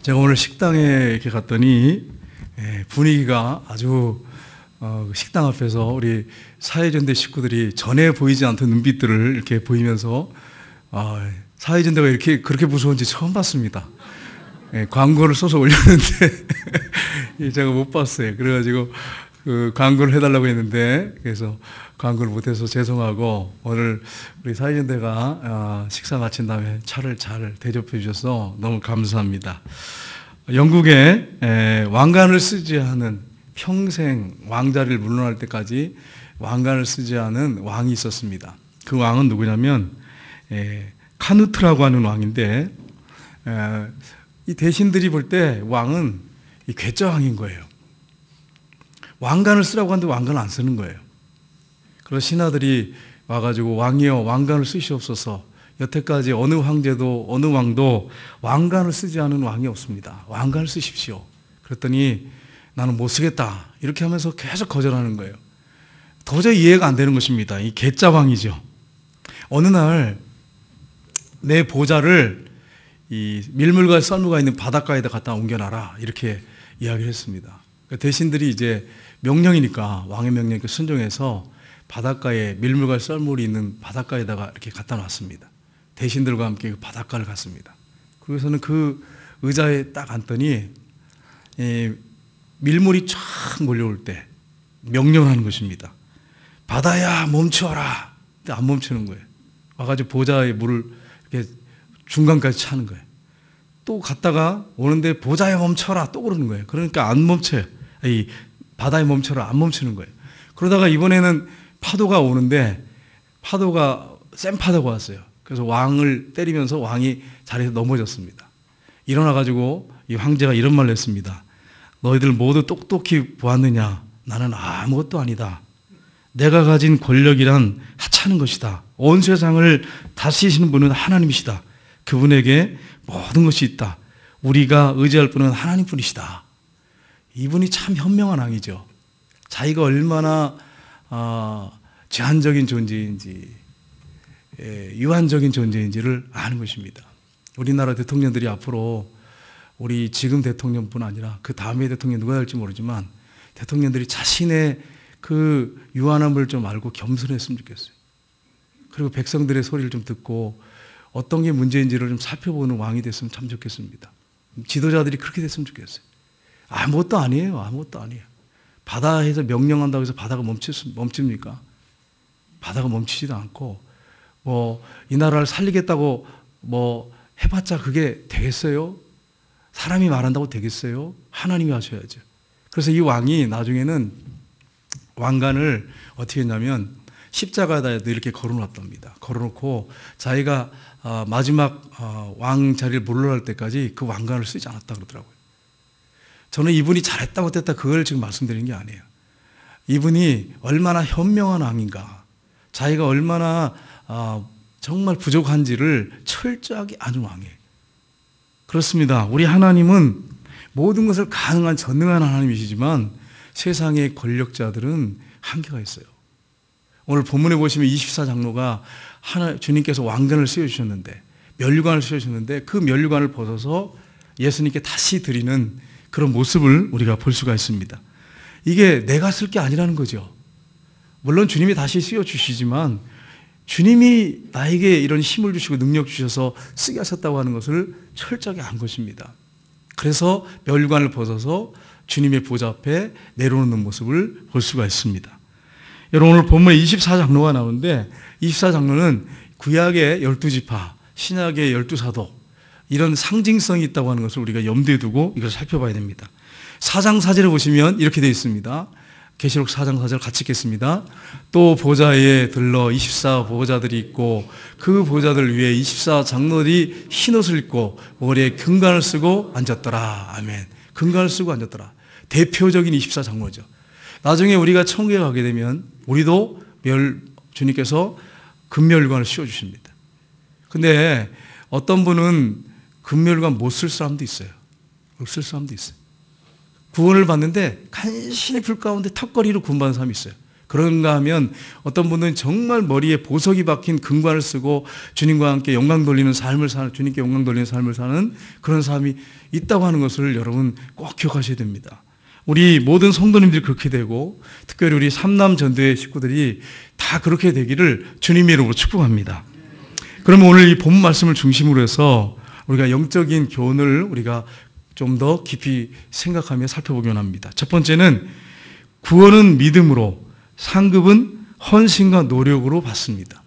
제가 오늘 식당에 이렇게 갔더니 분위기가 아주 식당 앞에서 우리 사회전대 식구들이 전에 보이지 않던 눈빛들을 이렇게 보이면서 사회전대가 그렇게 무서운지 처음 봤습니다. 광고를 써서 올렸는데 제가 못 봤어요. 그래가지고 그 광고를 해달라고 했는데 그래서 광고를 못해서 죄송하고, 오늘 우리 사회전대가 식사 마친 다음에 차를 잘 대접해 주셔서 너무 감사합니다. 영국에 왕관을 쓰지 않은, 평생 왕자를 물러날 때까지 왕관을 쓰지 않은 왕이 있었습니다. 그 왕은 누구냐면 카누트라고 하는 왕인데, 이 대신들이 볼 때 왕은 이 괴짜왕인 거예요. 왕관을 쓰라고 하는데 왕관을 안 쓰는 거예요. 그래서 신하들이 와가지고 왕이여 왕관을 쓰시옵소서. 여태까지 어느 황제도 어느 왕도 왕관을 쓰지 않은 왕이 없습니다. 왕관을 쓰십시오. 그랬더니 나는 못 쓰겠다 이렇게 하면서 계속 거절하는 거예요. 도저히 이해가 안 되는 것입니다. 이 괴짜왕이죠. 어느 날 내 보좌를 이 밀물과 썰물과 있는 바닷가에다 갖다 옮겨놔라 이렇게 이야기를 했습니다. 대신들이 이제 명령이니까, 왕의 명령에 순종해서 바닷가에 밀물과 썰물이 있는 바닷가에다가 이렇게 갖다 놨습니다. 대신들과 함께 그 바닷가를 갔습니다. 그래서는 그 의자에 딱 앉더니 밀물이 쫙 몰려올 때 명령하는 것입니다. 바다야 멈춰라. 근데 안 멈추는 거예요. 와가지고 보좌에 물을 이렇게 중간까지 차는 거예요. 또 갔다가 오는데 보좌에 멈춰라 또 그러는 거예요. 그러니까 안 멈춰요. 이 바다에 멈춰라 안 멈추는 거예요. 그러다가 이번에는 파도가 오는데 센 파도가 왔어요. 그래서 왕을 때리면서 왕이 자리에서 넘어졌습니다. 일어나가지고 이 황제가 이런 말을 했습니다. 너희들 모두 똑똑히 보았느냐? 나는 아무것도 아니다. 내가 가진 권력이란 하찮은 것이다. 온 세상을 다스리시는 분은 하나님이시다. 그분에게 모든 것이 있다. 우리가 의지할 분은 하나님뿐이시다. 이분이 참 현명한 왕이죠. 자기가 얼마나 제한적인 존재인지, 유한적인 존재인지를 아는 것입니다. 우리나라 대통령들이 앞으로 우리 지금 대통령뿐 아니라 그 다음에 대통령 누가 될지 모르지만 대통령들이 자신의 그 유한함을 좀 알고 겸손했으면 좋겠어요. 그리고 백성들의 소리를 좀 듣고 어떤 게 문제인지를 좀 살펴보는 왕이 됐으면 참 좋겠습니다. 지도자들이 그렇게 됐으면 좋겠어요. 아무것도 아니에요. 아무것도 아니에요. 바다에서 명령한다고 해서 바다가 멈춥니까? 바다가 멈추지도 않고, 이 나라를 살리겠다고 해봤자 그게 되겠어요? 사람이 말한다고 되겠어요? 하나님이 하셔야죠. 그래서 이 왕이 나중에는 왕관을 어떻게 했냐면 십자가에다 이렇게 걸어놨답니다. 걸어놓고 자기가 마지막 왕 자리를 물러날 때까지 그 왕관을 쓰지 않았다 그러더라고요. 저는 이분이 잘했다 못했다 그걸 지금 말씀드리는 게 아니에요. 이분이 얼마나 현명한 왕인가, 자기가 얼마나 정말 부족한지를 철저하게 아는 왕이에요. 그렇습니다. 우리 하나님은 모든 것을 가능한 전능한 하나님이시지만 세상의 권력자들은 한계가 있어요. 오늘 본문에 보시면 24장로가 주님께서 왕관을 씌워주셨는데, 면류관을 씌워주셨는데 그 면류관을 벗어서 예수님께 다시 드리는 그런 모습을 우리가 볼 수가 있습니다. 이게 내가 쓸 게 아니라는 거죠. 물론 주님이 다시 씌워주시지만 주님이 나에게 이런 힘을 주시고 능력 주셔서 쓰게 하셨다고 하는 것을 철저하게 안 것입니다. 그래서 면류관을 벗어서 주님의 보좌 앞에 내려오는 모습을 볼 수가 있습니다. 여러분, 오늘 본문에 24장로가 나오는데 24장로는 구약의 12지파, 신약의 12사도, 이런 상징성이 있다고 하는 것을 우리가 염두에 두고 이걸 살펴봐야 됩니다. 4장 4절에 보시면 이렇게 되어 있습니다. 계시록 4장 4절 같이 읽겠습니다. 또 보좌에 들러 24 보좌들이 있고 그 보좌들 위에 24 장로들이 흰옷을 입고 머리에 금관을 쓰고 앉았더라. 아멘. 금관을 쓰고 앉았더라. 대표적인 24 장로죠. 나중에 우리가 천국에 가게 되면 우리도 주님께서 금멸관을 씌워주십니다. 근데 어떤 분은 금멸관 못 쓸 사람도 있어요. 못 쓸 사람도 있어요. 구원을 받는데 간신히 불 가운데 턱걸이로 구원받는 사람이 있어요. 그런가 하면 어떤 분들은 정말 머리에 보석이 박힌 금관을 쓰고 주님과 함께 영광 돌리는 삶을 사는, 주님께 영광 돌리는 삶을 사는 그런 삶이 있다고 하는 것을 여러분 꼭 기억하셔야 됩니다. 우리 모든 성도님들이 그렇게 되고 특별히 우리 삼남 전도회 식구들이 다 그렇게 되기를 주님의 이름으로 축복합니다. 그러면 오늘 이 본 말씀을 중심으로 해서 우리가 영적인 교훈을 우리가 좀 더 깊이 생각하며 살펴보기 원합니다. 첫 번째는 구원은 믿음으로, 상급은 헌신과 노력으로 받습니다.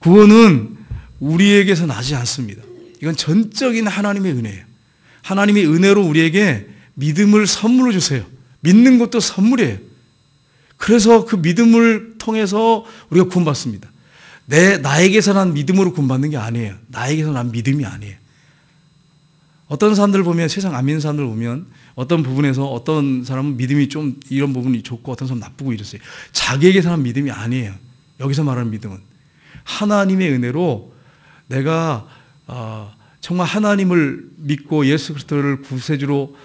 구원은 우리에게서 나지 않습니다. 이건 전적인 하나님의 은혜예요. 하나님의 은혜로 우리에게 믿음을 선물로 주세요. 믿는 것도 선물이에요. 그래서 그 믿음을 통해서 우리가 구원받습니다. 나에게서 난 믿음으로 구원받는 게 아니에요. 나에게서 난 믿음이 아니에요. 어떤 사람들 보면, 세상 안 믿는 사람들 보면 어떤 부분에서 어떤 사람은 믿음이 좀 이런 부분이 좋고 어떤 사람은 나쁘고 이랬어요. 자기에게서 난 믿음이 아니에요. 여기서 말하는 믿음은 하나님의 은혜로 내가 정말 하나님을 믿고 예수 그리스도를 구세주로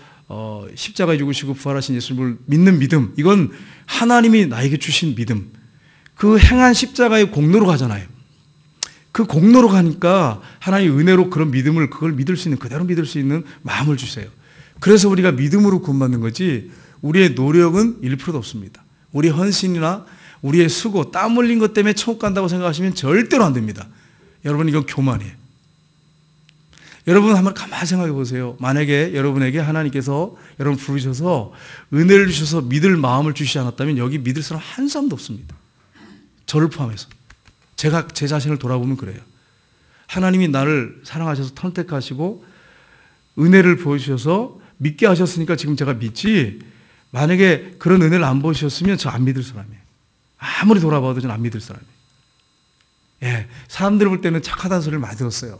십자가에 죽으시고 부활하신 예수님을 믿는 믿음, 이건 하나님이 나에게 주신 믿음. 그 행한 십자가의 공로로 가잖아요. 그 공로로 가니까 하나님의 은혜로 그런 믿음을, 그걸 믿을 수 있는, 그대로 믿을 수 있는 마음을 주세요. 그래서 우리가 믿음으로 구원받는 거지 우리의 노력은 1%도 없습니다. 우리 헌신이나 우리의 수고, 땀 흘린 것 때문에 천국 간다고 생각하시면 절대로 안 됩니다. 여러분, 이건 교만이에요. 여러분 한번 가만히 생각해 보세요. 만약에 여러분에게 하나님께서 여러분 부르셔서 은혜를 주셔서 믿을 마음을 주시지 않았다면 여기 믿을 사람 한 사람도 없습니다. 저를 포함해서. 제가 제 자신을 돌아보면 그래요. 하나님이 나를 사랑하셔서 선택하시고 은혜를 보여주셔서 믿게 하셨으니까 지금 제가 믿지, 만약에 그런 은혜를 안 보여주셨으면 저 안 믿을 사람이에요. 아무리 돌아봐도 저는 안 믿을 사람이에요. 예, 사람들 볼 때는 착하다는 소리를 많이 들었어요.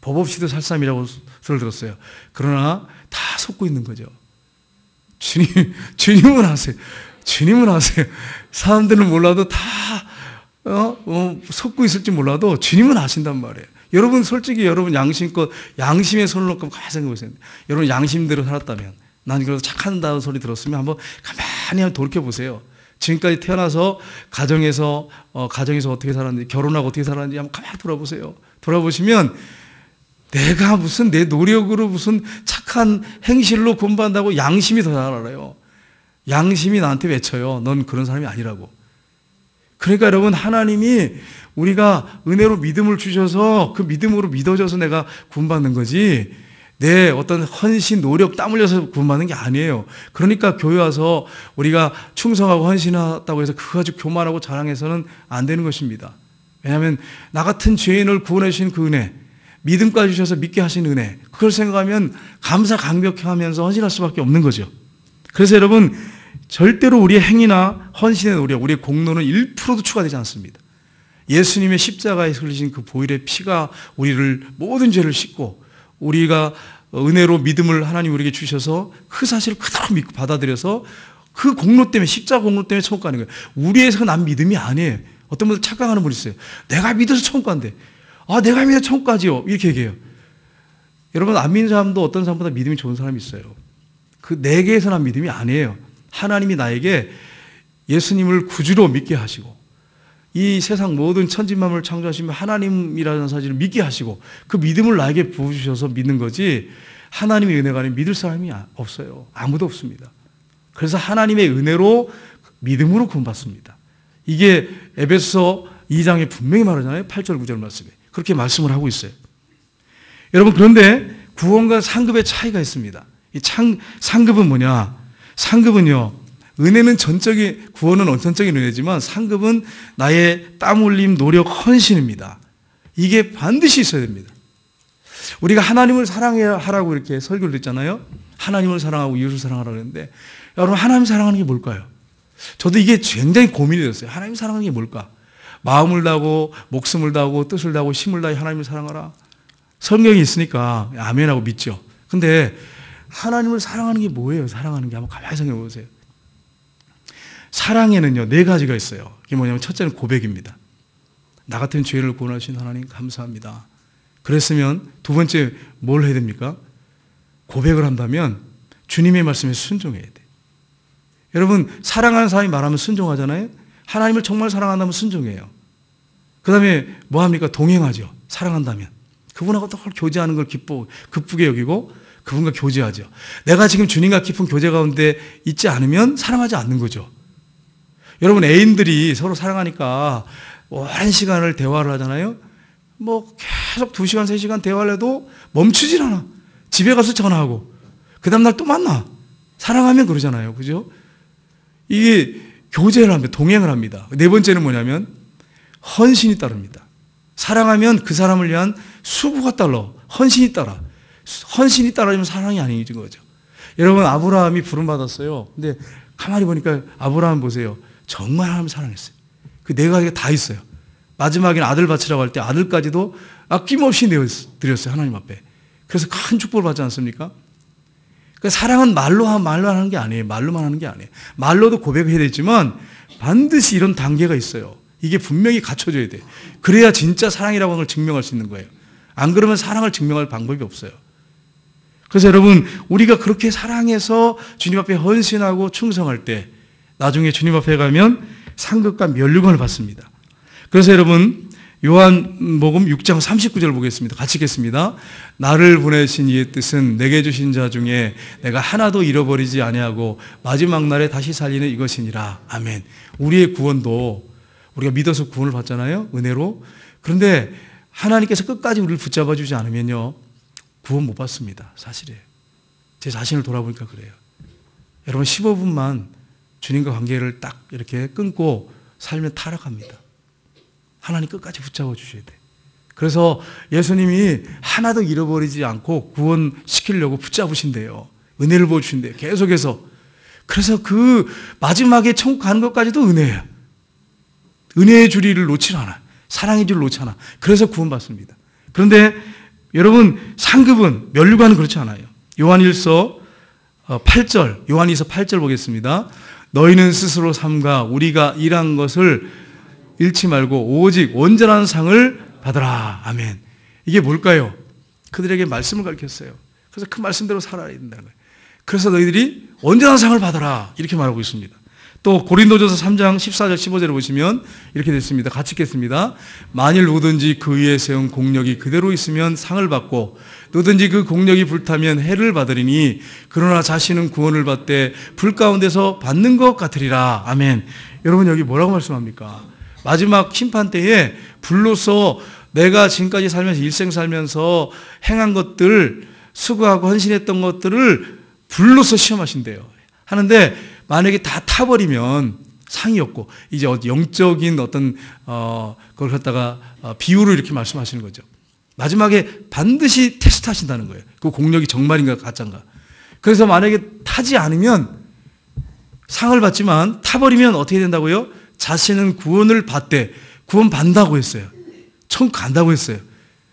법 없이도 살 사람이라고 소리를 들었어요. 그러나 다 속고 있는 거죠. 주님은 아세요. 주님은 아세요. 사람들은 몰라도 다 속고 있을지 몰라도 주님은 아신단 말이에요. 여러분 솔직히 여러분 양심껏 양심의 손을 놓고 가만히 생각해 보세요. 여러분 양심대로 살았다면, 난 그래도 착한다는 소리 들었으면 한번 가만히 한번 돌이켜 보세요. 지금까지 태어나서 가정에서 어떻게 살았는지, 결혼하고 어떻게 살았는지 한번 가만히 돌아보세요. 돌아보시면 내가 무슨 내 노력으로 무슨 착한 행실로 구원받는다고 양심이 더 잘 알아요. 양심이 나한테 외쳐요. 넌 그런 사람이 아니라고. 그러니까 여러분, 하나님이 우리가 은혜로 믿음을 주셔서 그 믿음으로 믿어져서 내가 구원받는 거지, 내 어떤 헌신, 노력, 땀 흘려서 구원받는 게 아니에요. 그러니까 교회 와서 우리가 충성하고 헌신하다고 해서 그거 가지고 교만하고 자랑해서는 안 되는 것입니다. 왜냐하면 나 같은 죄인을 구원해 주신 그 은혜, 믿음까지 주셔서 믿게 하신 은혜, 그걸 생각하면 감사 감격하면서 헌신할 수밖에 없는 거죠. 그래서 여러분, 절대로 우리의 행위나 헌신의 노력, 우리의 공로는 1%도 추가되지 않습니다. 예수님의 십자가에 흘리신 그 보혈의 피가 우리를 모든 죄를 씻고, 우리가 은혜로 믿음을 하나님 우리에게 주셔서 그 사실을 그대로 믿고 받아들여서 그 공로 때문에, 십자가 공로 때문에 천국 가는 거예요. 우리에서 난 믿음이 아니에요. 어떤 분들 착각하는 분이 있어요. 내가 믿어서 천국 간대. 내가 믿어 천국 가지요. 이렇게 얘기해요. 여러분, 안 믿는 사람도 어떤 사람보다 믿음이 좋은 사람이 있어요. 그 내게에서 난 믿음이 아니에요. 하나님이 나에게 예수님을 구주로 믿게 하시고, 이 세상 모든 천지만물을 창조하시면 하나님이라는 사실을 믿게 하시고, 그 믿음을 나에게 부어주셔서 믿는 거지, 하나님의 은혜가 아니면 믿을 사람이 없어요. 아무도 없습니다. 그래서 하나님의 은혜로 믿음으로 구원받습니다. 이게 에베소 2장에 분명히 말하잖아요. 8절 9절 말씀에 그렇게 말씀을 하고 있어요. 여러분, 그런데 구원과 상급의 차이가 있습니다. 이 상급은 뭐냐? 상급은요, 은혜는 전적인, 구원은 원천적인 은혜지만 상급은 나의 땀 흘림, 노력, 헌신입니다. 이게 반드시 있어야 됩니다. 우리가 하나님을 사랑해야 하라고 이렇게 설교를 했잖아요. 하나님을 사랑하고 이웃을 사랑하라고 했는데, 여러분, 하나님 사랑하는 게 뭘까요? 저도 이게 굉장히 고민이 됐어요. 하나님 사랑하는 게 뭘까? 마음을 다하고 목숨을 다하고 뜻을 다하고 힘을 다해 하나님을 사랑하라. 성경이 있으니까 아멘하고 믿죠. 근데 하나님을 사랑하는 게 뭐예요? 사랑하는 게 한번 가만히 생각해 보세요. 사랑에는요 4가지가 있어요. 그게 뭐냐면, 첫째는 고백입니다. 나 같은 죄인을 구원하신 하나님 감사합니다. 그랬으면 두 번째 뭘 해야 됩니까? 고백을 한다면 주님의 말씀에 순종해야 돼. 여러분, 사랑하는 사람이 말하면 순종하잖아요. 하나님을 정말 사랑한다면 순종해요. 그 다음에 뭐 합니까? 동행하죠. 사랑한다면. 그분하고 또 교제하는 걸 기쁘게 여기고 그분과 교제하죠. 내가 지금 주님과 깊은 교제 가운데 있지 않으면 사랑하지 않는 거죠. 여러분, 애인들이 서로 사랑하니까 오랜 시간을 대화를 하잖아요. 뭐 계속 2시간, 3시간 대화를 해도 멈추질 않아. 집에 가서 전화하고 그 다음날 또 만나. 사랑하면 그러잖아요. 그죠? 이게 교제를 합니다. 동행을 합니다. 네 번째는 뭐냐면 헌신이 따릅니다. 사랑하면 그 사람을 위한 수고가 따라, 헌신이 따라. 헌신이 따라지면 사랑이 아니지 거죠. 여러분, 아브라함이 부름받았어요. 근데 가만히 보니까 아브라함 보세요. 정말 하나님 사랑했어요. 그 네 가지가 다 있어요. 마지막에는 아들 바치라고 할 때 아들까지도 아낌없이 내어드렸어요. 하나님 앞에. 그래서 큰 축복을 받지 않습니까? 그러니까 사랑은 말로만 하는 게 아니에요. 말로만 하는 게 아니에요. 말로도 고백해야 되지만 반드시 이런 단계가 있어요. 이게 분명히 갖춰져야 돼요. 그래야 진짜 사랑이라고 하는 걸 증명할 수 있는 거예요. 안 그러면 사랑을 증명할 방법이 없어요. 그래서 여러분, 우리가 그렇게 사랑해서 주님 앞에 헌신하고 충성할 때 나중에 주님 앞에 가면 상급과 면류관을 받습니다. 그래서 여러분, 요한복음 6장 39절 보겠습니다. 같이 읽겠습니다. 나를 보내신 이의 뜻은 내게 주신 자 중에 내가 하나도 잃어버리지 아니하고 마지막 날에 다시 살리는 이것이니라. 아멘. 우리의 구원도 우리가 믿어서 구원을 받잖아요. 은혜로. 그런데 하나님께서 끝까지 우리를 붙잡아 주지 않으면요, 구원 못 받습니다. 사실이에요. 제 자신을 돌아보니까 그래요. 여러분, 15분만 주님과 관계를 딱 이렇게 끊고 살면 타락합니다. 하나님 끝까지 붙잡아 주셔야 돼요. 그래서 예수님이 하나도 잃어버리지 않고 구원시키려고 붙잡으신대요. 은혜를 보여주신대요. 계속해서. 그래서 그 마지막에 천국 가는 것까지도 은혜예요. 은혜의 줄이를 놓지 않아. 사랑의 줄을 놓지 않아. 그래서 구원받습니다. 그런데 여러분, 상급은, 면류관은 그렇지 않아요. 요한일서 8절, 요한일서 8절 보겠습니다. 너희는 스스로 삼가 우리가 일한 것을 잃지 말고 오직 온전한 상을 받으라. 아멘. 이게 뭘까요? 그들에게 말씀을 가르쳤어요. 그래서 그 말씀대로 살아야 된다는 거예요. 그래서 너희들이 온전한 상을 받아라. 이렇게 말하고 있습니다. 또 고린도전서 3장 14절 15절을 보시면 이렇게 됐습니다. 같이 읽겠습니다. 만일 누구든지 그 위에 세운 공력이 그대로 있으면 상을 받고 누구든지 그 공력이 불타면 해를 받으리니 그러나 자신은 구원을 받되 불 가운데서 받는 것 같으리라. 아멘. 여러분, 여기 뭐라고 말씀합니까? 마지막 심판 때에 불로서 내가 지금까지 살면서 일생 살면서 행한 것들, 수고하고 헌신했던 것들을 불로서 시험하신대요. 하는데 만약에 다 타버리면 상이 없고 이제 영적인 어떤 그걸 갖다가 비유로 이렇게 말씀하시는 거죠. 마지막에 반드시 테스트 하신다는 거예요. 그 공력이 정말인가 가짜인가. 그래서 만약에 타지 않으면 상을 받지만 타버리면 어떻게 된다고요? 자신은 구원을 받되 구원 받는다고 했어요. 천국 간다고 했어요.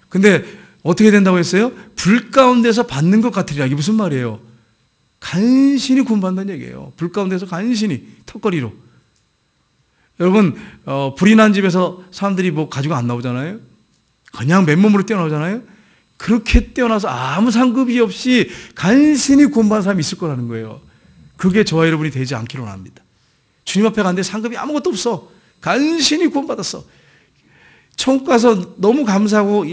근데 어떻게 된다고 했어요? 불 가운데서 받는 것 같으리라. 이게 무슨 말이에요? 간신히 구원받는다는 얘기예요. 불 가운데서 간신히 턱걸이로. 여러분, 불이 난 집에서 사람들이 뭐 가지고 안 나오잖아요. 그냥 맨몸으로 뛰어나오잖아요. 그렇게 뛰어나서 아무 상급이 없이 간신히 구원받은 사람이 있을 거라는 거예요. 그게 저와 여러분이 되지 않기로 합니다. 주님 앞에 갔는데 상급이 아무것도 없어. 간신히 구원받았어. 천국 가서 너무 감사하고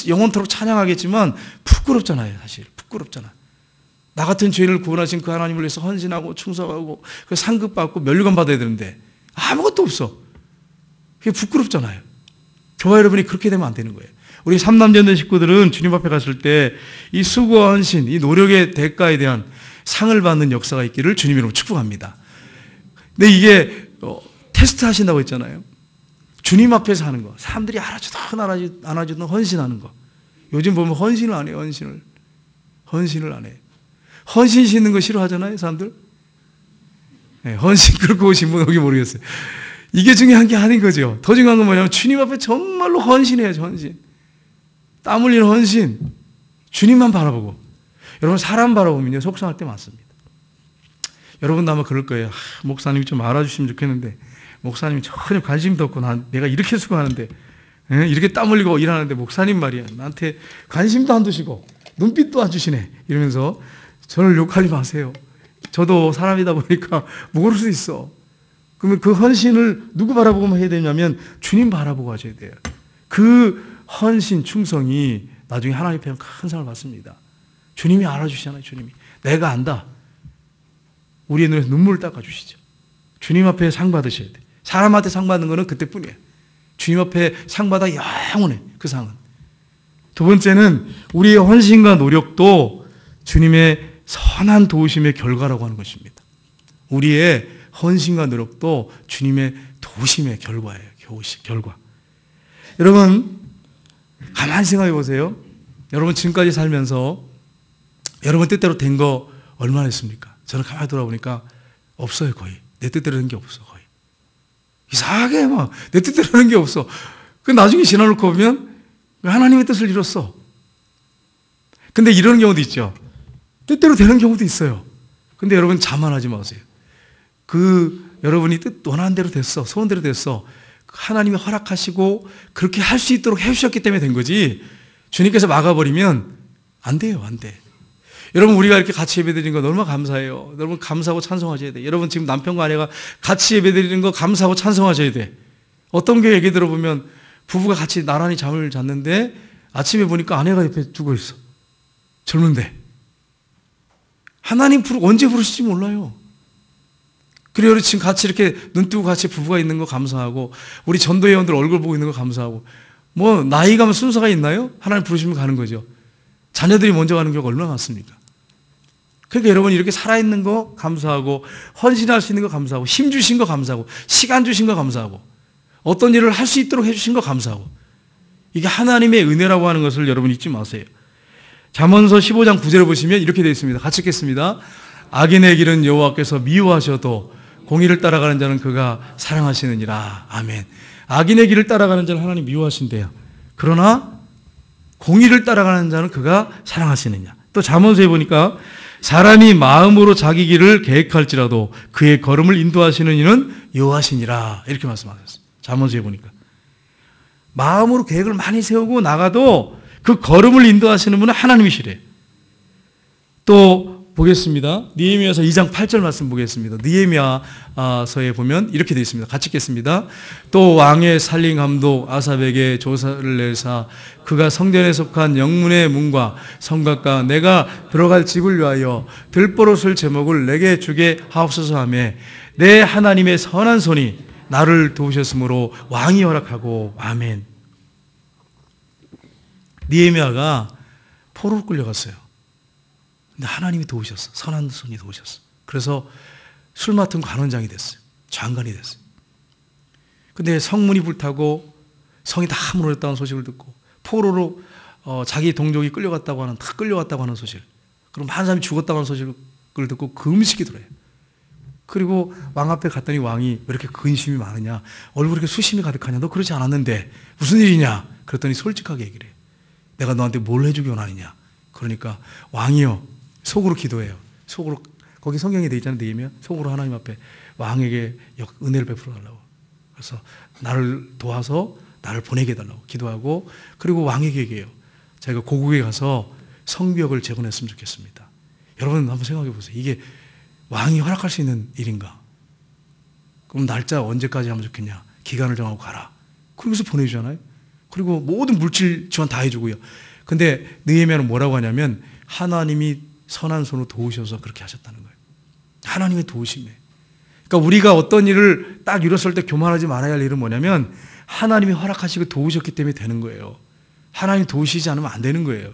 영원토록 찬양하겠지만 부끄럽잖아요. 사실 부끄럽잖아. 나 같은 죄인을 구원하신 그 하나님을 위해서 헌신하고 충성하고 그 상급 받고 면류관 받아야 되는데 아무것도 없어. 그게 부끄럽잖아요. 저와 여러분이 그렇게 되면 안 되는 거예요. 우리 삼남전된 식구들은 주님 앞에 갔을 때 이 수고와 헌신, 이 노력의 대가에 대한 상을 받는 역사가 있기를 주님 이름으로 축복합니다. 근데 이게 테스트 하신다고 했잖아요. 주님 앞에서 하는 거. 사람들이 알아주든 안 알아주든 헌신하는 거. 요즘 보면 헌신을 안 해요. 헌신을 안 해요. 헌신 싣는 거 싫어하잖아요, 사람들. 네, 헌신 그렇게 오신 분 여기 모르겠어요. 이게 중요한 게 아닌 거죠. 더 중요한 건 뭐냐면 주님 앞에 정말로 헌신해야죠, 헌신. 땀 흘리는 헌신. 주님만 바라보고. 여러분, 사람 바라보면요, 속상할 때 많습니다. 여러분도 아마 그럴 거예요. 목사님이 좀 알아주시면 좋겠는데, 목사님이 전혀 관심도 없고, 내가 이렇게 수고하는데, 이렇게 땀 흘리고 일하는데, 목사님 말이야. 나한테 관심도 안 두시고, 눈빛도 안 주시네. 이러면서 저를 욕하지 마세요. 저도 사람이다 보니까 뭐 그럴 수 있어. 그러면 그 헌신을 누구 바라보고 해야 되냐면 주님 바라보고 하셔야 돼요. 그 헌신, 충성이 나중에 하나님 앞에 큰 상을 받습니다. 주님이 알아주시잖아요. 주님이. 내가 안다. 우리의 눈에서 눈물을 닦아주시죠. 주님 앞에 상 받으셔야 돼. 사람한테 상 받는 거는 그때뿐이에요. 주님 앞에 상 받아 영원해. 그 상은. 두 번째는 우리의 헌신과 노력도 주님의 선한 도우심의 결과라고 하는 것입니다. 우리의 헌신과 노력도 주님의 도우심의 결과예요. 결과. 여러분 가만히 생각해 보세요. 여러분 지금까지 살면서 여러분 뜻대로 된 거 얼마나 했습니까? 저는 가만히 돌아보니까 없어요. 거의. 내 뜻대로 된 게 없어. 거의. 이상하게 막 내 뜻대로 하는 게 없어. 그 나중에 지나놓고 보면 하나님의 뜻을 이뤘어. 근데 이런 경우도 있죠. 뜻대로 되는 경우도 있어요. 근데 여러분 자만하지 마세요. 여러분이 원하는 대로 됐어. 소원대로 됐어. 하나님이 허락하시고 그렇게 할 수 있도록 해주셨기 때문에 된 거지. 주님께서 막아버리면 안 돼요. 안 돼. 여러분 우리가 이렇게 같이 예배드리는 거 얼마나 감사해요. 여러분 감사하고 찬송하셔야 돼. 여러분 지금 남편과 아내가 같이 예배드리는 거 감사하고 찬송하셔야 돼. 어떤 게 얘기 들어보면 부부가 같이 나란히 잠을 잤는데 아침에 보니까 아내가 옆에 죽어 있어. 젊은데. 하나님 언제 부르실지 몰라요. 그리고 우리 지금 같이 이렇게 눈 뜨고 같이 부부가 있는 거 감사하고 우리 전도회원들 얼굴 보고 있는 거 감사하고 뭐 나이 가면 순서가 있나요? 하나님 부르시면 가는 거죠. 자녀들이 먼저 가는 경우가 얼마나 많습니까? 그러니까 여러분 이렇게 살아있는 거 감사하고 헌신할 수 있는 거 감사하고 힘 주신 거 감사하고 시간 주신 거 감사하고 어떤 일을 할 수 있도록 해주신 거 감사하고 이게 하나님의 은혜라고 하는 것을 여러분 잊지 마세요. 잠언서 15장 9절을 보시면 이렇게 되어 있습니다. 같이 읽겠습니다. 악인의 길은 여호와께서 미워하셔도 공의를 따라가는 자는 그가 사랑하시느니라. 아멘. 악인의 길을 따라가는 자는 하나님 미워하신대요. 그러나 공의를 따라가는 자는 그가 사랑하시느냐. 또 잠언서에 보니까 사람이 마음으로 자기 길을 계획할지라도 그의 걸음을 인도하시는 이는 여호와시니라. 이렇게 말씀하셨어요. 잠언서에 보니까 마음으로 계획을 많이 세우고 나가도 그 걸음을 인도하시는 분은 하나님이시래. 또 보겠습니다. 느헤미야서 2장 8절 말씀 보겠습니다. 느헤미야서에 보면 이렇게 되어 있습니다. 같이 읽겠습니다. 또 왕의 살림 감독 아삽에게 조사를 내사 그가 성전에 속한 영문의 문과 성곽과 내가 들어갈 집을 위하여 들보로쓸 제목을 내게 주게 하옵소서 하며 내 하나님의 선한 손이 나를 도우셨으므로 왕이 허락하고. 아멘. 느헤미야가 포로로 끌려갔어요. 근데 하나님이 도우셨어. 선한 손이 도우셨어. 그래서 술 맡은 관원장이 됐어요. 장관이 됐어요. 근데 성문이 불타고 성이 다 무너졌다는 소식을 듣고 포로로 자기 동족이 끌려갔다고 하는 소식. 그럼 한 사람이 죽었다고 하는 소식을 듣고 금식이 들어요. 그리고 왕 앞에 갔더니 왕이 왜 이렇게 근심이 많으냐? 얼굴에 이렇게 수심이 가득하냐? 너 그렇지 않았는데 무슨 일이냐? 그랬더니 솔직하게 얘기를 해요. 내가 너한테 뭘 해주기 원하느냐? 그러니까 왕이요. 속으로 기도해요. 속으로 거기 성경에 되어 있잖아요. 느헤미야. 속으로 하나님 앞에 왕에게 은혜를 베풀어 달라고. 그래서 나를 도와서 나를 보내게 해달라고 기도하고 그리고 왕에게 얘기해요. 자기가 고국에 가서 성벽을 재건했으면 좋겠습니다. 여러분 한번 생각해 보세요. 이게 왕이 허락할 수 있는 일인가? 그럼 날짜 언제까지 하면 좋겠냐? 기간을 정하고 가라. 그러면서 보내주잖아요. 그리고 모든 물질 지원 다 해주고요. 근데 느헤미야는 뭐라고 하냐면 하나님이 선한 손으로 도우셔서 그렇게 하셨다는 거예요. 하나님의 도우심에. 그러니까 우리가 어떤 일을 딱 이뤘을 때 교만하지 말아야 할 일은 뭐냐면 하나님이 허락하시고 도우셨기 때문에 되는 거예요. 하나님이 도우시지 않으면 안 되는 거예요.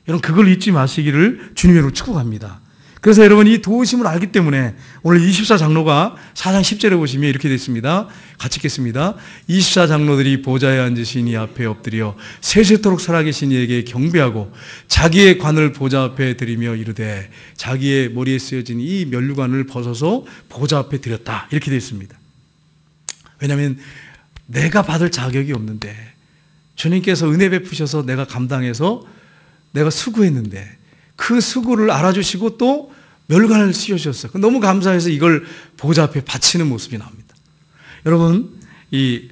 여러분 그걸 잊지 마시기를 주님의 이름으로 축복합니다. 그래서 여러분 이 도우심을 알기 때문에 오늘 24장로가 4장 10절에 보시면 이렇게 되어 있습니다. 같이 읽겠습니다. 24장로들이 보좌에 앉으신 이 앞에 엎드려 세세토록 살아계신 이에게 경배하고 자기의 관을 보좌 앞에 드리며 이르되 자기의 머리에 쓰여진 이 면류관을 벗어서 보좌 앞에 드렸다. 이렇게 되어 있습니다. 왜냐하면 내가 받을 자격이 없는데 주님께서 은혜 베푸셔서 내가 감당해서 내가 수고했는데 그 수고를 알아주시고 또 면류관을 씌워주셨어요. 너무 감사해서 이걸 보좌 앞에 바치는 모습이 나옵니다. 여러분 이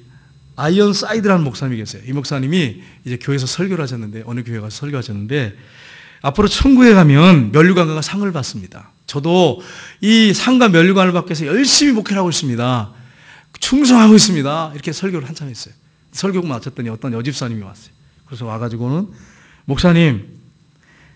아이언 사이드라는 목사님이 계세요. 이 목사님이 이제 교회에서 설교를 하셨는데 어느 교회 가서 설교하셨는데 앞으로 천국에 가면 면류관과 상을 받습니다. 저도 이 상가 면류관을 받기 위해서 열심히 목회를 하고 있습니다. 충성하고 있습니다. 이렇게 설교를 한참 했어요. 설교가 마쳤더니 어떤 여집사님이 왔어요. 그래서 와가지고는 목사님,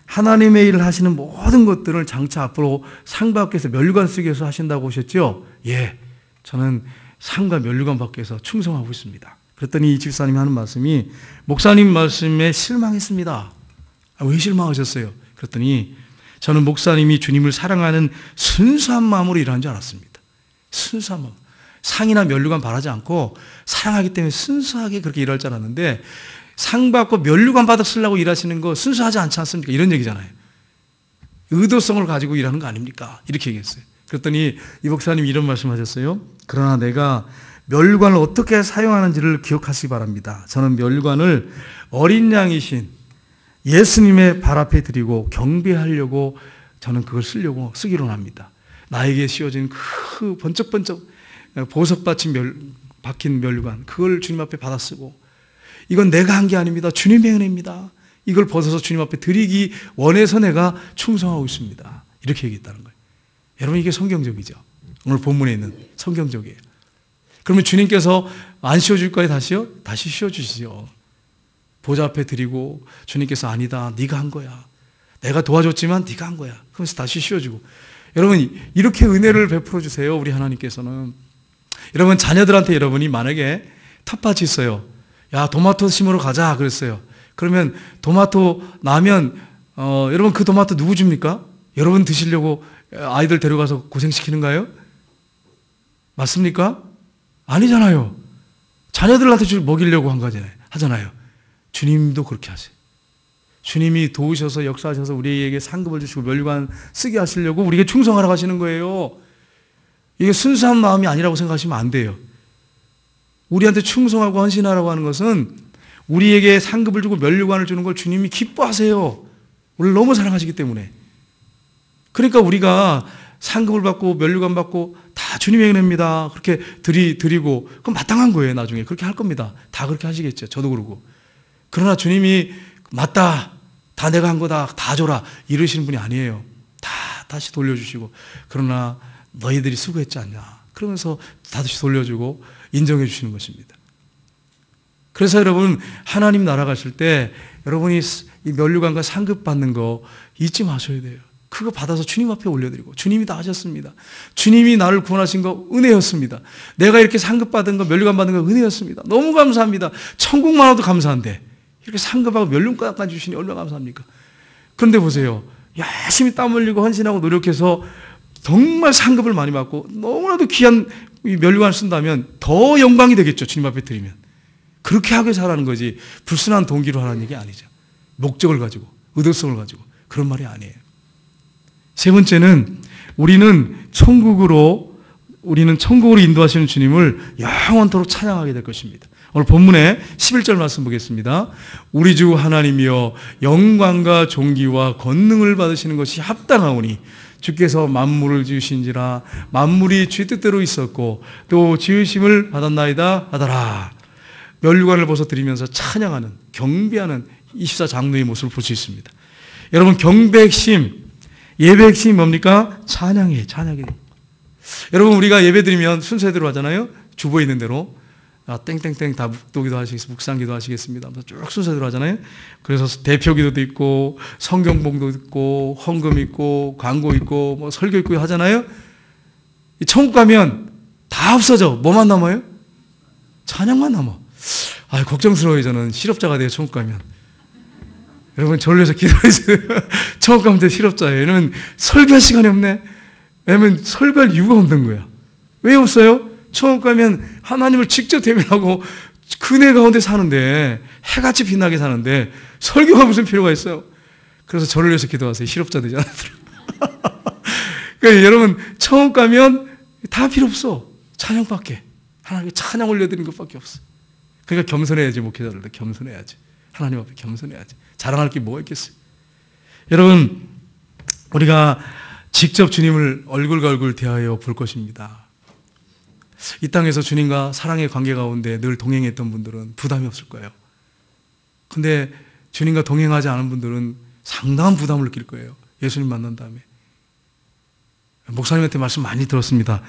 하나님의 일을 하시는 모든 것들을 장차 앞으로 상 받기 위해서 면류관 쓰기 위해서 하신다고 하셨죠? 예, 저는 상과 면류관 받기 위해서 충성하고 있습니다. 그랬더니 이 집사님이 하는 말씀이 목사님 말씀에 실망했습니다. 왜 실망하셨어요? 그랬더니 저는 목사님이 주님을 사랑하는 순수한 마음으로 일하는 줄 알았습니다. 순수한 마음. 상이나 면류관 바라지 않고 사랑하기 때문에 순수하게 그렇게 일할 줄 알았는데 상 받고 면류관 받아 쓰려고 일하시는 거 순수하지 않지 않습니까? 이런 얘기잖아요. 의도성을 가지고 일하는 거 아닙니까? 이렇게 얘기했어요. 그랬더니 이 목사님이 이런 말씀하셨어요. 그러나 내가 면류관을 어떻게 사용하는지를 기억하시기 바랍니다. 저는 면류관을 어린 양이신 예수님의 발 앞에 드리고 경배하려고 저는 그걸 쓰기로 합니다. 나에게 씌워진 그 번쩍번쩍 보석 박힌 면류관, 그걸 주님 앞에 받아 쓰고, 이건 내가 한 게 아닙니다. 주님의 은혜입니다. 이걸 벗어서 주님 앞에 드리기 원해서 내가 충성하고 있습니다. 이렇게 얘기했다는 거예요. 여러분, 이게 성경적이죠. 오늘 본문에 있는 성경적이에요. 그러면 주님께서 안 씌워줄 거예요? 다시요? 다시 씌워주시죠. 보좌 앞에 드리고 주님께서 아니다, 네가 한 거야. 내가 도와줬지만 네가 한 거야. 그러면서 다시 씌워주고. 여러분, 이렇게 은혜를 베풀어 주세요. 우리 하나님께서는. 여러분, 자녀들한테 여러분이 만약에 텃밭이 있어요. 야, 토마토 심으러 가자 그랬어요. 그러면 토마토 나면 여러분, 그 토마토 누구 줍니까? 여러분 드시려고 아이들 데려가서 고생시키는가요? 맞습니까? 아니잖아요. 자녀들한테 먹이려고 한 거잖아요. 하잖아요. 주님도 그렇게 하세요. 주님이 도우셔서 역사하셔서 우리에게 상급을 주시고 면류관 쓰게 하시려고 우리에게 충성하라고 하시는 거예요. 이게 순수한 마음이 아니라고 생각하시면 안 돼요. 우리한테 충성하고 헌신하라고 하는 것은 우리에게 상급을 주고 면류관을 주는 걸 주님이 기뻐하세요. 우리를 너무 사랑하시기 때문에. 그러니까 우리가 상급을 받고 면류관 받고 다 주님의 은혜입니다. 그렇게 드리고 그건 마땅한 거예요. 나중에 그렇게 할 겁니다. 다 그렇게 하시겠죠. 저도 그러고. 그러나 주님이 맞다, 다 내가 한 거다, 다 줘라 이러시는 분이 아니에요. 다시 돌려주시고, 그러나 너희들이 수고했지 않냐 그러면서 다시 돌려주고 인정해 주시는 것입니다. 그래서 여러분, 하나님 나라 가실 때 여러분이 이 면류관과 상급 받는 거 잊지 마셔야 돼요. 그거 받아서 주님 앞에 올려드리고, 주님이 다 하셨습니다. 주님이 나를 구원하신 거 은혜였습니다. 내가 이렇게 상급 받은 거, 면류관 받은 거 은혜였습니다. 너무 감사합니다. 천국만 와도 감사한데 이렇게 상급하고 면류관까지 주시니 얼마나 감사합니까? 그런데 보세요. 열심히 땀 흘리고 헌신하고 노력해서 정말 상급을 많이 받고 너무나도 귀한 면류관을 쓴다면 더 영광이 되겠죠. 주님 앞에 드리면. 그렇게 하게 잘하는 거지 불순한 동기로 하라는 얘기 아니죠. 목적을 가지고, 의도성을 가지고. 그런 말이 아니에요. 세 번째는 우리는 천국으로 인도하시는 주님을 영원토록 찬양하게 될 것입니다. 오늘 본문의 11절 말씀 보겠습니다. 우리 주 하나님이여 영광과 존귀와 권능을 받으시는 것이 합당하오니 주께서 만물을 지으신지라 만물이 주 뜻대로 있었고 또 지으심을 받았나이다 하더라. 면류관을 벗어드리면서 찬양하는, 경배하는 24장로의 모습을 볼 수 있습니다. 여러분, 경배 핵심, 예배 핵심이 뭡니까? 찬양이에요. 찬양이에요. 여러분, 우리가 예배 드리면 순서대로 하잖아요. 주보에 있는 대로. 땡땡땡 다 묵도기도 하시겠습니다. 묵상기도 하시겠습니다. 쭉 순서대로 하잖아요. 그래서 대표기도도 있고 성경봉도 있고 헌금 있고 광고 있고 뭐 설교 있고 하잖아요. 천국 가면 다 없어져. 뭐만 남아요? 찬양만 남아. 걱정스러워요. 저는 실업자가 돼요. 천국 가면. 여러분, 저를 위해서 기도해주세요. 천국 가면 돼 실업자예요. 왜냐면 설교할 시간이 없네. 왜냐면 설교할 이유가 없는 거야. 왜 없어요? 천국 가면 하나님을 직접 대면하고 그네 가운데 사는데, 해같이 빛나게 사는데 설교가 무슨 필요가 있어요? 그래서 저를 위해서 기도하세요. 실업자 되지 않도록. 그러니까 여러분, 천국 가면 다 필요 없어. 찬양밖에. 하나님께 찬양 올려드리는 것밖에 없어. 그러니까 겸손해야지. 목회자들도 겸손해야지. 하나님 앞에 겸손해야지. 자랑할 게 뭐가 있겠어요? 여러분, 우리가 직접 주님을 얼굴과 얼굴 대하여 볼 것입니다. 이 땅에서 주님과 사랑의 관계 가운데 늘 동행했던 분들은 부담이 없을 거예요. 근데 주님과 동행하지 않은 분들은 상당한 부담을 느낄 거예요. 예수님 만난 다음에. 목사님한테 말씀 많이 들었습니다.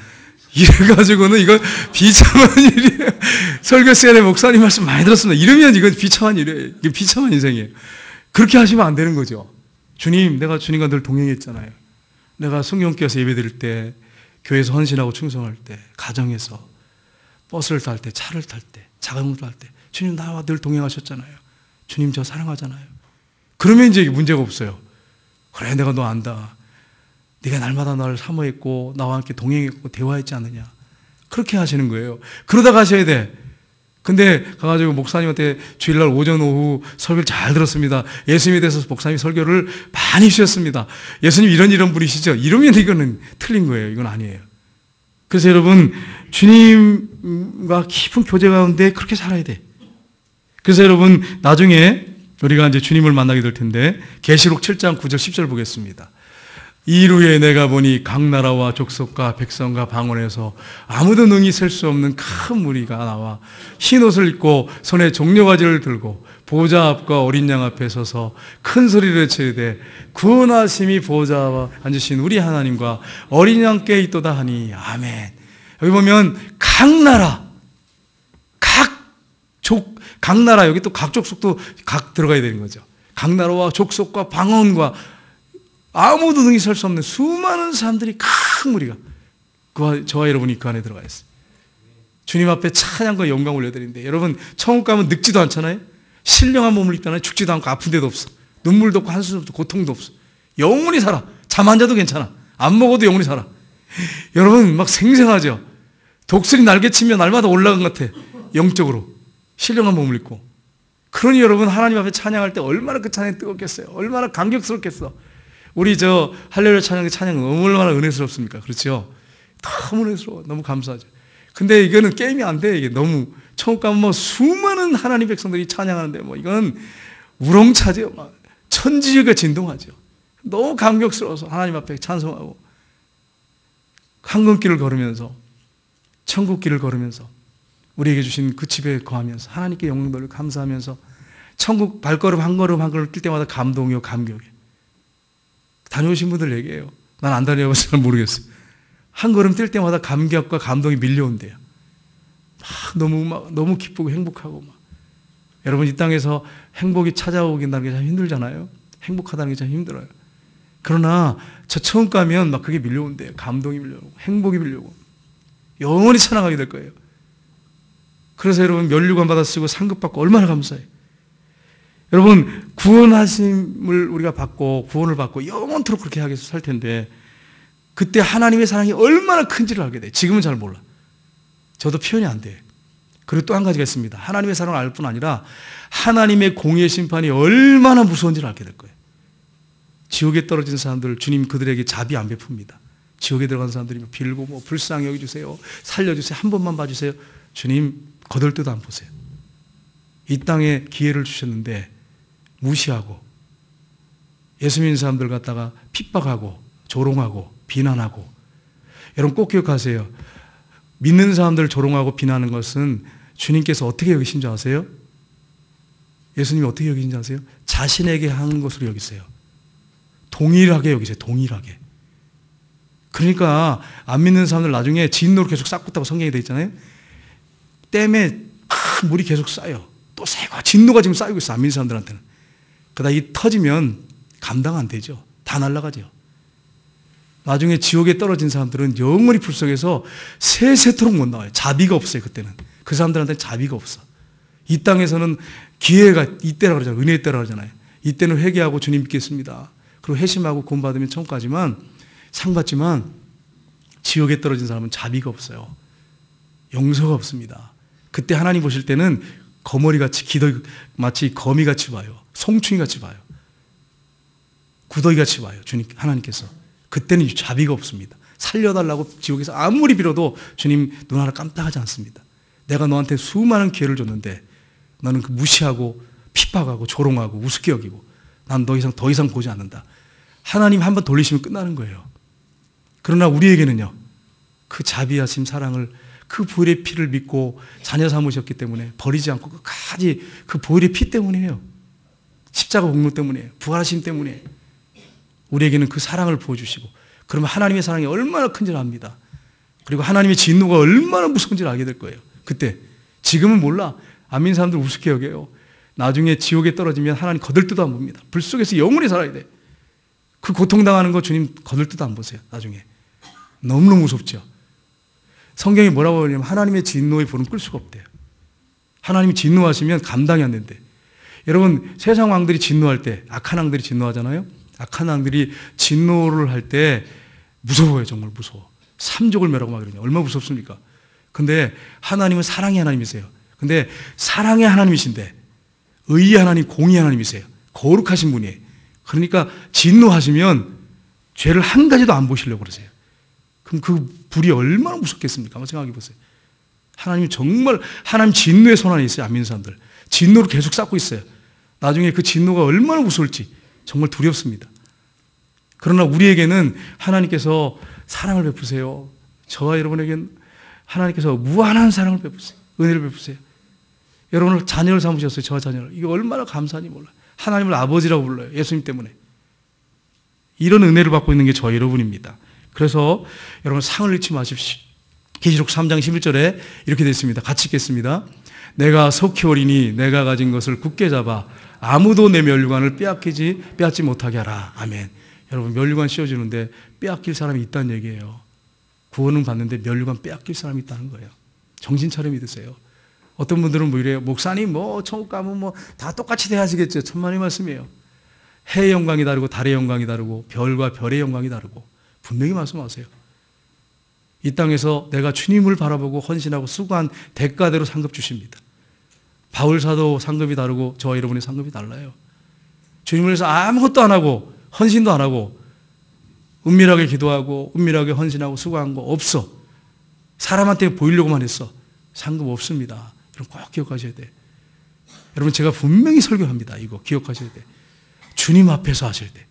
이래가지고는 이건 비참한 일이에요. 설교 시간에 목사님 말씀 많이 들었습니다. 이러면 이건 비참한 일이에요. 이게 비참한 인생이에요. 그렇게 하시면 안 되는 거죠. 주님, 내가 주님과 늘 동행했잖아요. 내가 성경교회에서 예배드릴 때, 교회에서 헌신하고 충성할 때, 가정에서, 버스를 탈 때, 차를 탈 때, 자전거를 탈 때, 주님 나와 늘 동행하셨잖아요. 주님 저 사랑하잖아요. 그러면 이제 문제가 없어요. 그래, 내가 너 안다. 네가 날마다 나를 사모했고 나와 함께 동행했고 대화했지 않느냐. 그렇게 하시는 거예요. 그러다 가셔야 돼. 근데 가가지고 목사님한테 주일날 오전 오후 설교를 잘 들었습니다. 예수님에 대해서 목사님이 설교를 많이 주셨습니다. 예수님 이런 분이시죠. 이러면 이거는 틀린 거예요. 이건 아니에요. 그래서 여러분, 주님과 깊은 교제 가운데 그렇게 살아야 돼. 그래서 여러분, 나중에 우리가 이제 주님을 만나게 될 텐데 계시록 7장 9절 10절 보겠습니다. 이루에 내가 보니 각 나라와 족속과 백성과 방언에서 아무도 능히 셀 수 없는 큰 무리가 나와 흰 옷을 입고 손에 종려가지를 들고 보좌 앞과 어린 양 앞에 서서 큰 소리를 치르되 구원하심이 보좌와 앉으신 우리 하나님과 어린 양께 있도다 하니 아멘. 여기 보면 각 나라, 각 나라, 여기 또 각 족속도 각 들어가야 되는 거죠. 각 나라와 족속과 방언과 아무도 능히 설 수 없는 수많은 사람들이 큰 무리가 저와 여러분이 그 안에 들어가 있어요. 주님 앞에 찬양과 영광 올려드리는데 여러분, 천국 가면 늙지도 않잖아요. 신령한 몸을 입잖아요. 죽지도 않고 아픈 데도 없어. 눈물도 없고 한숨도 없고 고통도 없어. 영원히 살아. 잠 안 자도 괜찮아. 안 먹어도 영원히 살아. 여러분 막 생생하죠. 독수리 날개치며 날마다 올라간 것 같아. 영적으로 신령한 몸을 입고. 그러니 여러분, 하나님 앞에 찬양할 때 얼마나 그 찬양이 뜨겁겠어요. 얼마나 감격스럽겠어. 우리 저 할렐루야 찬양은 얼마나 은혜스럽습니까? 그렇죠? 너무 은혜스러워. 너무 감사하죠. 근데 이거는 게임이 안 돼. 이게 너무 천국 가면 뭐 수많은 하나님 백성들이 찬양하는데 뭐 이건 우렁차죠. 막 천지가 진동하죠. 너무 감격스러워서 하나님 앞에 찬송하고 황금길을 걸으면서 천국길을 걸으면서 우리에게 주신 그 집에 거하면서 하나님께 영광 돌리고 감사하면서 천국 발걸음 한 걸음 한 걸음 뛸 때마다 감동이요 감격이. 다녀오신 분들 얘기해요. 난 안 다녀봐서 잘 모르겠어요. 한 걸음 뛸 때마다 감격과 감동이 밀려온대요. 너무 기쁘고 행복하고 막. 여러분, 이 땅에서 행복이 찾아오긴다는 게 참 힘들잖아요. 행복하다는 게 참 힘들어요. 그러나 저 천국 가면 막 그게 밀려온대요. 감동이 밀려오고 행복이 밀려오고 영원히 찬양하게 될 거예요. 그래서 여러분, 면류관 받아 쓰고 상급 받고 얼마나 감사해요. 여러분, 구원하심을 우리가 받고 구원을 받고 영원토록 그렇게 하게 살 텐데 그때 하나님의 사랑이 얼마나 큰지를 알게 돼. 지금은 잘 몰라. 저도 표현이 안 돼. 그리고 또 한 가지가 있습니다. 하나님의 사랑을 알 뿐 아니라 하나님의 공의의 심판이 얼마나 무서운지를 알게 될 거예요. 지옥에 떨어진 사람들, 주님 그들에게 자비 안 베풉니다. 지옥에 들어간 사람들이 빌고 뭐 불쌍히 여겨주세요, 살려주세요, 한 번만 봐주세요. 주님 거들떠도 안 보세요. 이 땅에 기회를 주셨는데 무시하고 예수 믿는 사람들 갖다가 핍박하고 조롱하고 비난하고. 여러분 꼭 기억하세요. 믿는 사람들을 조롱하고 비난하는 것은 주님께서 어떻게 여기신 줄 아세요? 예수님이 어떻게 여기신 줄 아세요? 자신에게 하는 것으로 여기세요. 동일하게 여기세요. 동일하게. 그러니까 안 믿는 사람들 나중에 진노로 계속 쌓고 있다고 성경에 되어 있잖아요. 댐에 큰 물이 계속 쌓여. 또 새고 진노가 지금 쌓이고 있어. 안 믿는 사람들한테는. 그러다 이 터지면 감당 안 되죠. 다 날아가죠. 나중에 지옥에 떨어진 사람들은 영원히 불 속에서 세세토록 못 나와요. 자비가 없어요. 그때는. 그 사람들한테는 자비가 없어. 이 땅에서는 기회가 이때라 그러잖아요. 은혜의 때라 그러잖아요. 이때는 회개하고 주님 믿겠습니다. 그리고 회심하고 구원받으면 천국 가지만 상 받지만 지옥에 떨어진 사람은 자비가 없어요. 용서가 없습니다. 그때 하나님 보실 때는 거머리같이 마치 거미같이 봐요. 송충이같이 봐요. 구더기같이 봐요. 주님 하나님께서. 그때는 자비가 없습니다. 살려달라고 지옥에서 아무리 빌어도 주님 눈 하나 깜빡하지 않습니다. 내가 너한테 수많은 기회를 줬는데 너는 그 무시하고 핍박하고 조롱하고 우습게 여기고 난 더 이상 보지 않는다. 하나님 한번 돌리시면 끝나는 거예요. 그러나 우리에게는요, 그 자비하심 사랑을 그 보혈의 피를 믿고 자녀 삼으셨기 때문에 버리지 않고 끝까지 그 보혈의 피 때문이에요. 십자가 공로 때문이에요. 부활하심 때문이에요. 우리에게는 그 사랑을 부어주시고 그러면 하나님의 사랑이 얼마나 큰지를 압니다. 그리고 하나님의 진노가 얼마나 무서운지를 알게 될 거예요. 그때. 지금은 몰라. 안 믿는 사람들 우습게 여겨요. 나중에 지옥에 떨어지면 하나님 거들떠도 안 봅니다. 불 속에서 영원히 살아야 돼. 그 고통당하는 거 주님 거들떠도 안 보세요. 나중에. 너무너무 무섭죠. 성경이 뭐라고 하냐면 하나님의 진노의 불은 끌 수가 없대요. 하나님이 진노하시면 감당이 안 된대. 여러분, 세상 왕들이 진노할 때, 악한 왕들이 진노하잖아요. 악한 왕들이 진노를 할 때 무서워요. 정말 무서워. 삼족을 멸하고 막 그러냐. 얼마나 무섭습니까? 근데 하나님은 사랑의 하나님이세요. 근데 사랑의 하나님이신데 의의 하나님, 공의 하나님이세요. 거룩하신 분이에요. 그러니까 진노하시면 죄를 한 가지도 안 보시려고 그러세요. 그럼 그 불이 얼마나 무섭겠습니까? 한번 생각해 보세요. 하나님이 정말 하나님 진노의 손안에 있어요. 안 믿는 사람들. 진노를 계속 쌓고 있어요. 나중에 그 진노가 얼마나 무서울지 정말 두렵습니다. 그러나 우리에게는 하나님께서 사랑을 베푸세요. 저와 여러분에게는 하나님께서 무한한 사랑을 베푸세요. 은혜를 베푸세요. 여러분을 자녀를 삼으셨어요. 저와 자녀를. 이게 얼마나 감사한지 몰라요. 하나님을 아버지라고 불러요. 예수님 때문에. 이런 은혜를 받고 있는 게 저와 여러분입니다. 그래서 여러분 상을 잃지 마십시오. 계시록 3장 11절에 이렇게 되어 있습니다. 같이 읽겠습니다. 내가 속히 오리니 내가 가진 것을 굳게 잡아 아무도 내 면류관을 빼앗지 못하게 하라. 아멘. 여러분 면류관 씌워주는데 빼앗길 사람이 있다는 얘기예요. 구원은 받는데 면류관 빼앗길 사람이 있다는 거예요. 정신 차려 믿으세요. 어떤 분들은 뭐 이래요. 목사님 뭐 천국 가면 뭐 다 똑같이 돼야지겠죠. 천만의 말씀이에요. 해의 영광이 다르고 달의 영광이 다르고 별과 별의 영광이 다르고 분명히 말씀하세요. 이 땅에서 내가 주님을 바라보고 헌신하고 수고한 대가대로 상급 주십니다. 바울 사도 상급이 다르고 저와 여러분의 상급이 달라요. 주님을 위해서 아무것도 안 하고 헌신도 안 하고 은밀하게 기도하고 은밀하게 헌신하고 수고한 거 없어. 사람한테 보이려고만 했어. 상급 없습니다. 여러분 꼭 기억하셔야 돼. 여러분 제가 분명히 설교합니다. 이거 기억하셔야 돼. 주님 앞에서 하셔야 돼.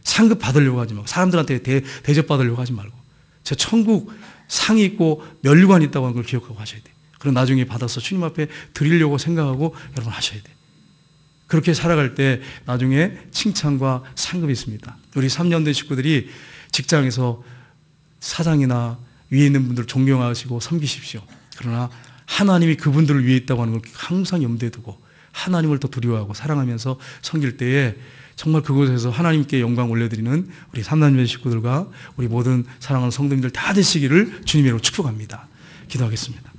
상급 받으려고 하지 말고 사람들한테 대접받으려고 하지 말고 저 천국 상이 있고 면류관이 있다고 하는 걸 기억하고 하셔야 돼. 그럼 나중에 받아서 주님 앞에 드리려고 생각하고 여러분 하셔야 돼. 그렇게 살아갈 때 나중에 칭찬과 상급이 있습니다. 우리 3년 된 식구들이 직장에서 사장이나 위에 있는 분들 존경하시고 섬기십시오. 그러나 하나님이 그분들을 위해 있다고 하는 걸 항상 염두에 두고 하나님을 더 두려워하고 사랑하면서 섬길 때에 정말 그곳에서 하나님께 영광 올려드리는 우리 3년 된 식구들과 우리 모든 사랑하는 성도님들 다 되시기를 주님으로 축복합니다. 기도하겠습니다.